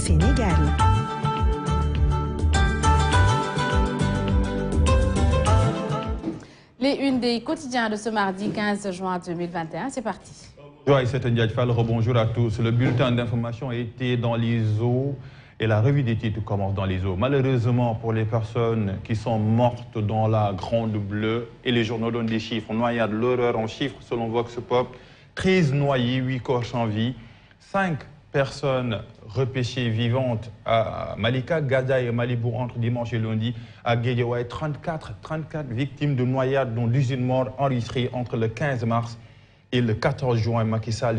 Sénégal. Les unes des quotidiens de ce mardi 15 juin 2021, c'est parti. Bonjour à tous. Le bulletin d'information a été dans les eaux et la revue des titres commence dans les eaux. Malheureusement pour les personnes qui sont mortes dans la Grande Bleue, et les journaux donnent des chiffres, noyade, l'horreur en chiffres selon Vox Pop, 13 noyés, 8 corps sans vie, 5 personnes repêchées vivantes à Malika, Gaza et Malibu entre dimanche et lundi. À Guédiawaye, 34 victimes de noyade, dont 18 morts enregistrées entre le 15 mars et le 14 juin. Macky Sall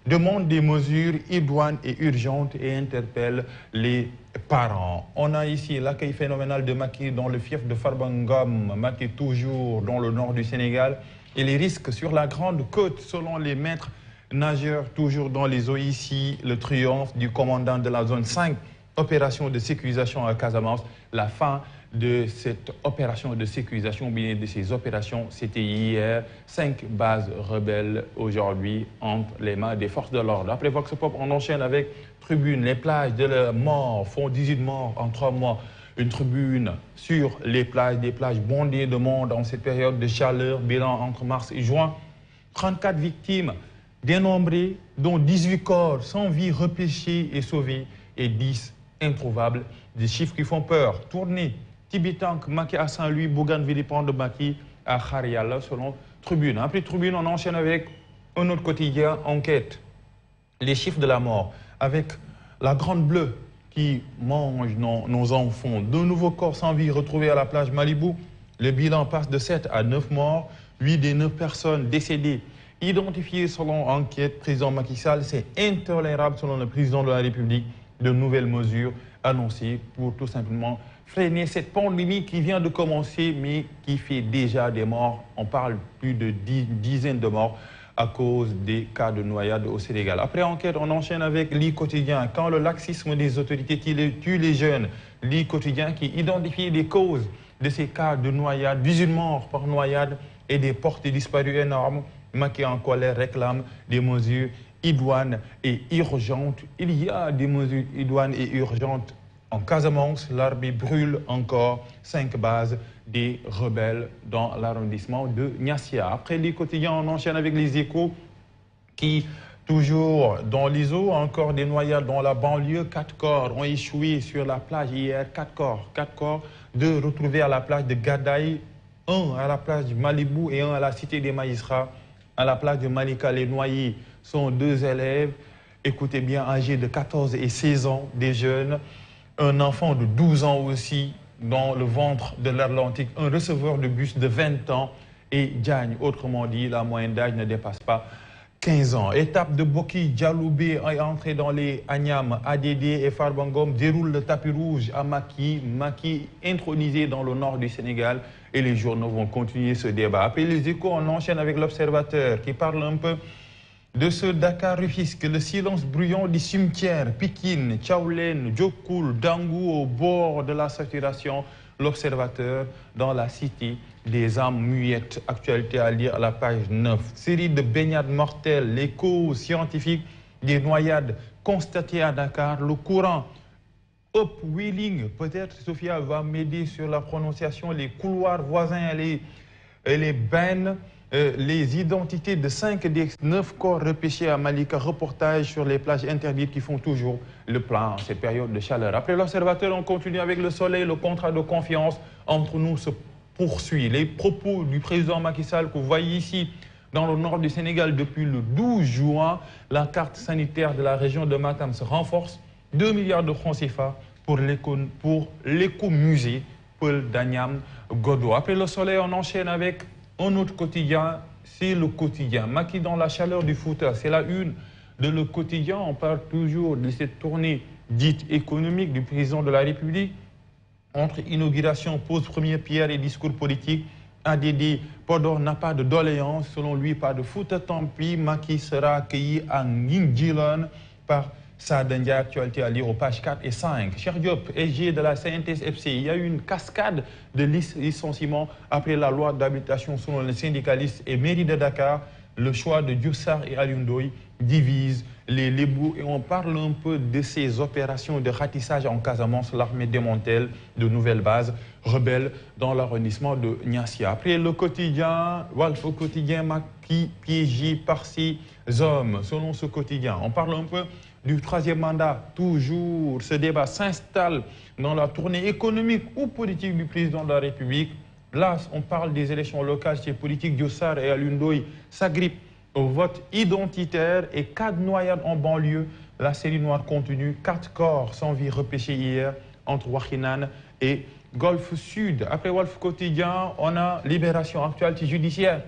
demande des mesures idoines et urgentes et interpelle les parents. On a ici l'accueil phénoménal de Macky dans le fief de Farbangom, Macky toujours dans le nord du Sénégal, et les risques sur la Grande Côte selon les maîtres nageurs toujours dans les eaux. Ici, le triomphe du commandant de la zone 5, opération de sécurisation à Casamance. La fin de cette opération de sécurisation, bien de ces opérations, c'était hier. 5 bases rebelles aujourd'hui entre les mains des forces de l'ordre. Après Vox Pop, on enchaîne avec Tribune. Les plages de la mort font 18 morts en 3 mois. Une tribune sur les plages, des plages bondées de monde en cette période de chaleur. Bilan entre mars et juin. 34 victimes dénombrés, dont 18 corps sans vie repêchés et sauvés et 10 introuvables. Des chiffres qui font peur. Tournée, Tibitank, Macky à Saint-Louis, Bougane Vilipende de Macky à Khariala selon Tribune. Après Tribune, on enchaîne avec un autre quotidien, Enquête. Les chiffres de la mort avec la Grande Bleue qui mange nos enfants. 2 nouveaux corps sans vie retrouvés à la plage Malibu. Le bilan passe de 7 à 9 morts. 8 des 9 personnes décédées identifiées selon Enquête. Président Macky Sall, c'est intolérable selon le président de la République. De nouvelles mesures annoncées pour tout simplement freiner cette pandémie qui vient de commencer mais qui fait déjà des morts. On parle plus de dizaines de morts à cause des cas de noyade au Sénégal. Après Enquête, on enchaîne avec l'I quotidien. Quand le laxisme des autorités tue les jeunes, l'I quotidien qui identifie les causes de ces cas de noyade, 18 morts par noyade et des portées disparues énormes. Macky en colère réclame des mesures idoines et urgentes. Il y a des mesures idoines et urgentes en Casamance. L'armée brûle encore 5 bases des rebelles dans l'arrondissement de Niassia. Après les quotidiens, on enchaîne avec les Échos qui, toujours dans les eaux, encore des noyades dans la banlieue. 4 corps ont échoué sur la plage hier. 4 corps, 2 retrouvés à la plage de Gadaï, 1 à la plage de Malibu et 1 à la cité des magistrats. À la plage de Malika, les noyés sont 2 élèves, écoutez bien, âgés de 14 et 16 ans, des jeunes. Un enfant de 12 ans aussi, dans le ventre de l'Atlantique, un receveur de bus de 20 ans et Diagne. Autrement dit, la moyenne d'âge ne dépasse pas 15 ans. Étape de Boki, Dialoubé est entré dans les Agnam, ADD et Farbangom déroule le tapis rouge à Macky. Macky intronisé dans le nord du Sénégal et les journaux vont continuer ce débat. Après les Échos, on enchaîne avec l'Observateur qui parle un peu de ce Dakar-Rufisque, le silence bruyant du cimetière, Pikine, Tchaoulène, Djokoul, Dangou au bord de la saturation. L'Observateur dans la cité des âmes muettes. Actualité à lire à la page 9. Série de baignades mortelles, les causes scientifiques des noyades constatées à Dakar, le courant upwelling. Peut-être Sophia va m'aider sur la prononciation, les couloirs voisins et les bennes. Les identités de 5 des 9 corps repêchés à Malika, reportage sur les plages interdites qui font toujours le plein en cette période de chaleur. Après l'Observateur, on continue avec Le Soleil. Le contrat de confiance entre nous se poursuit. Les propos du président Macky Sall que vous voyez ici dans le nord du Sénégal depuis le 12 juin, la carte sanitaire de la région de Matam se renforce. 2 milliards de francs CFA pour l'écomusée Paul Danyam Godot. Après Le Soleil, on enchaîne avec un autre quotidien, c'est Le Quotidien. Macky dans la chaleur du Fouta, c'est la une de Le Quotidien. On parle toujours de cette tournée dite économique du président de la République. Entre inauguration, pose première pierre et discours politique, ADD, Podor n'a pas de doléance. Selon lui, pas de Fouta, tant pis. Macky sera accueilli à Nguindjilan par Sadendia. Actualité à lire aux pages 4 et 5. Cheikh Diop, SG de la CNTS FC, il y a eu une cascade de licenciements après la loi d'habilitation selon les syndicalistes et mairie de Dakar. Le choix de Diouf Sarr et Alioune Ndoye divise les Lébou et on parle un peu de ces opérations de ratissage en Casamance. L'armée démantèle de nouvelles bases rebelles dans l'arrondissement de Niassia. Après le quotidien, Walf quotidien Macky piégé par ces hommes. Selon ce quotidien, on parle un peu du troisième mandat. Toujours, ce débat s'installe dans la tournée économique ou politique du président de la République. Là, on parle des élections locales chez politique. Diossar et Alioune Ndoye s'agrippent au vote identitaire et 4 noyades en banlieue. La série noire continue. 4 corps sans vie repêchés hier entre Wakhinane et Golfe Sud. Après Walf Quotidien, on a Libération, actualité judiciaire,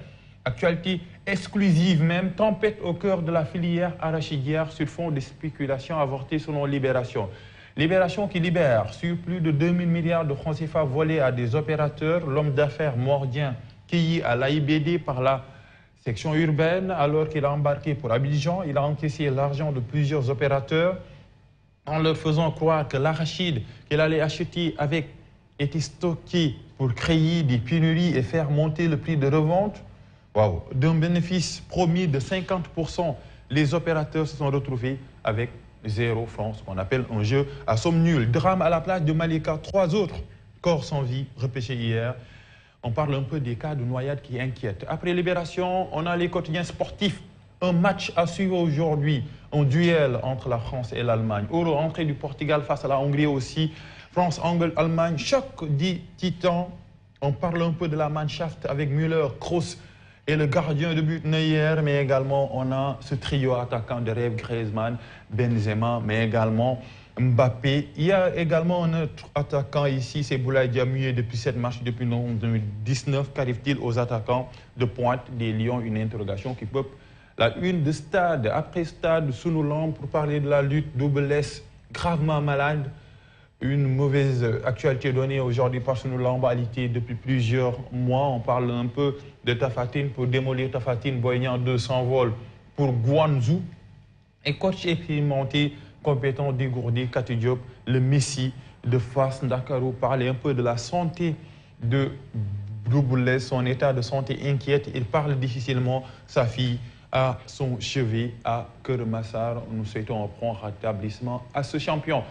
actualité exclusive même, tempête au cœur de la filière arachidière sur fond de spéculations avortées selon Libération. Libération qui libère sur plus de 2000 milliards de francs CFA volés à des opérateurs. L'homme d'affaires mordien cueilli à l'AIBD par la section urbaine alors qu'il a embarqué pour Abidjan. Il a encaissé l'argent de plusieurs opérateurs en leur faisant croire que l'arachide qu'il allait acheter avec était stocké pour créer des pénuries et faire monter le prix de revente. Wow. D'un bénéfice promis de 50%, les opérateurs se sont retrouvés avec 0 francs, ce qu'on appelle un jeu à somme nulle. Drame à la plage de Malika, 3 autres corps sans vie repêchés hier. On parle un peu des cas de noyade qui inquiètent. Après Libération, on a les quotidiens sportifs. Un match à suivre aujourd'hui, un duel entre la France et l'Allemagne. Euro, entrée du Portugal face à la Hongrie aussi. France, Allemagne, choc des titans. On parle un peu de la Mannschaft avec Müller, Kroos et le gardien de but Neuer, mais également on a ce trio attaquant de rêve, Griezmann, Benzema, mais également Mbappé. Il y a également un autre attaquant ici, c'est Boulaye Dia muet depuis cette match depuis 2019. Qu'arrive-t-il aux attaquants de pointe des Lions? Une interrogation qui peuple la une de Stade. Après Stade, sous nos lampes pour parler de la lutte double S gravement malade. Une mauvaise actualité donnée aujourd'hui par Sunoulan alité depuis plusieurs mois. On parle un peu de Tapha Tine pour démolir Tapha Tine, Boignan 200 vols pour Guangzhou. Et coach expérimenté, compétent, dégourdi, Kati Diop, le Messi de Fass Ndakaaru, parlait un peu de la santé de Double, son état de santé inquiète. Il parle difficilement, sa fille à son chevet à Keur Massar. Nous souhaitons un prompt rétablissement à ce champion.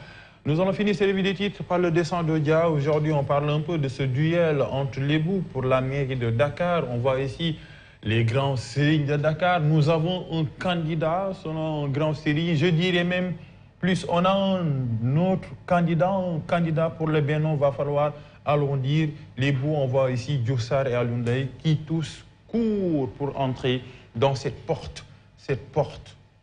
Nous allons finir cette revue des titres par le descend de Dia. Aujourd'hui, on parle un peu de ce duel entre les bouts pour la mairie de Dakar. On voit ici les grands séries de Dakar. Nous avons un candidat selon un grand série. Je dirais même plus, on a un autre candidat pour le Bénin. Va falloir arrondir les bouts. On voit ici Diossar et Alioune Ndoye qui tous courent pour entrer dans cette porte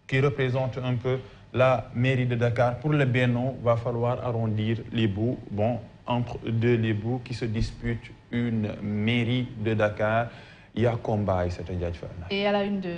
qui représente un peu la mairie de Dakar. Pour le Bénin, va falloir arrondir les bouts. Bon, entre deux les bouts qui se disputent une mairie de Dakar, il y a combat, et c'est un. Et à la une de